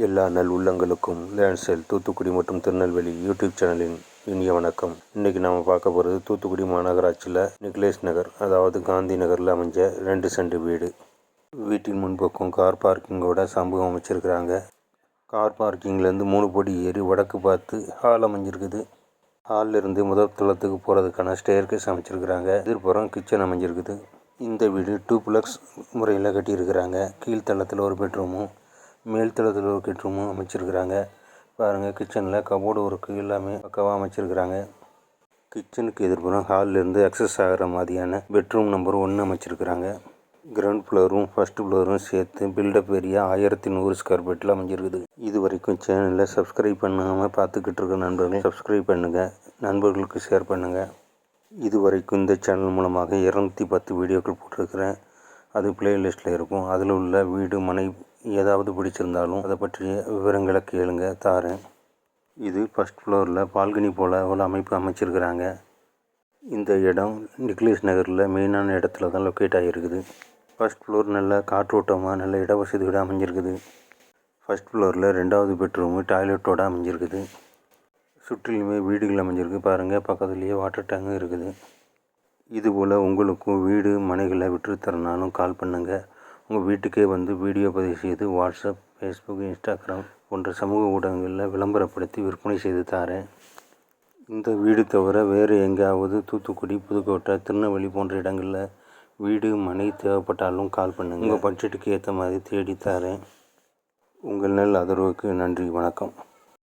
எல்லா நல் உள்ளங்களுக்கும் லேண்ட்செல் தூத்துக்குடி மற்றும் திருநெல்வேலி யூடியூப் சேனலின் இனிய வணக்கம். இன்றைக்கி நாம் பார்க்க போகிறது தூத்துக்குடி மாநகராட்சியில் நிக்லேஷ் நகர், அதாவது காந்தி நகரில் அமைஞ்ச 2 சென்ட் வீடு. வீட்டின் முன்பக்கம் கார் பார்க்கிங்கோட சமூகம் அமைச்சிருக்கிறாங்க. கார் பார்க்கிங்லேருந்து 3 படி ஏறி வடக்கு பார்த்து ஹால் அமைஞ்சிருக்குது. ஹாலில் இருந்து முதல் தளத்துக்கு போகிறதுக்கான ஸ்டேர்கேஸ் அமைச்சிருக்கிறாங்க. எதிர்ப்புறம் கிச்சன் அமைஞ்சிருக்குது. இந்த வீடு டூப்ளக்ஸ் முறையில் கட்டியிருக்கிறாங்க. கீழ்த்தளத்தில் ஒரு பெட்ரூமும் மேல் தளத்தில் ஒரு பெட்ரூமும் அமைச்சிருக்கிறாங்க. பாருங்கள், கிச்சனில் கபோர்டு ஒர்க்கு எல்லாமே பக்காவாக அமைச்சிருக்கிறாங்க. கிச்சனுக்கு எதிர்ப்புறம் ஹாலிலேருந்து அக்சஸ் ஆகிற மாதிரியான பெட்ரூம் நம்பர் 1 அமைச்சிருக்கிறாங்க. கிரவுண்ட் ஃப்ளோரும் ஃபஸ்ட் ஃப்ளோரும் சேர்த்து பில்டப் ஏரியா 1100 ஸ்கொயர் ஃபீட்டில் அமைஞ்சிருக்குது. இது வரைக்கும் சேனலில் சப்ஸ்கிரைப் பண்ணாமல் பார்த்துக்கிட்டு இருக்க நண்பர்கள் சப்ஸ்கிரைப் பண்ணுங்கள், நண்பர்களுக்கு ஷேர் பண்ணுங்கள். இது வரைக்கும் இந்த சேனல் மூலமாக 210 வீடியோக்கள் போட்டிருக்கிறேன். அது பிளேலிஸ்ட்டில் இருக்கும். அதில் உள்ள வீடு மனை ஏதாவது பிடிச்சிருந்தாலும் அதை பற்றிய விவரங்களை கேளுங்க, தாரேன். இது ஃபஸ்ட் ஃப்ளோரில் பால்கனி போல் ஒரு அமைப்பு அமைச்சிருக்கிறாங்க. இந்த இடம் நிக்லேஷ் நகரில் மெயினான இடத்துல தான் லொக்கேட் ஆகிருக்குது. ஃபஸ்ட் ஃப்ளோர் நல்ல காற்றோட்டமாக நல்ல இடவசதியோடு அமைஞ்சிருக்குது. ஃபஸ்ட் ஃப்ளோரில் 2வது பெட்ரூமு டாய்லெட்டோடு அமைஞ்சிருக்குது. சுற்றிலுமே வீடுகள் அமைஞ்சிருக்கு. பாருங்கள், பக்கத்துலேயே வாட்டர் டேங்கும் இருக்குது. இதுபோல் உங்களுக்கும் வீடு மனைகளை விற்றுத்தரனாலும் கால் பண்ணுங்கள். உங்கள் வீட்டுக்கே வந்து வீடியோ பதிவு செய்து வாட்ஸ்அப், ஃபேஸ்புக், இன்ஸ்டாகிராம் போன்ற சமூக ஊடகங்களில் விளம்பரப்படுத்தி விற்பனை செய்து தாரேன். இந்த வீடு தவிர வேறு எங்கேயாவது தூத்துக்குடி, புதுக்கோட்டை, திருநெல்வேலி போன்ற இடங்களில் வீடு மனை தேவைப்பட்டாலும் கால் பண்ணுங்கள். உங்கள் பட்ஜெட்டுக்கு ஏற்ற மாதிரி தேடி தாரேன். உங்கள் நல் ஆதரவுக்கு நன்றி. வணக்கம்.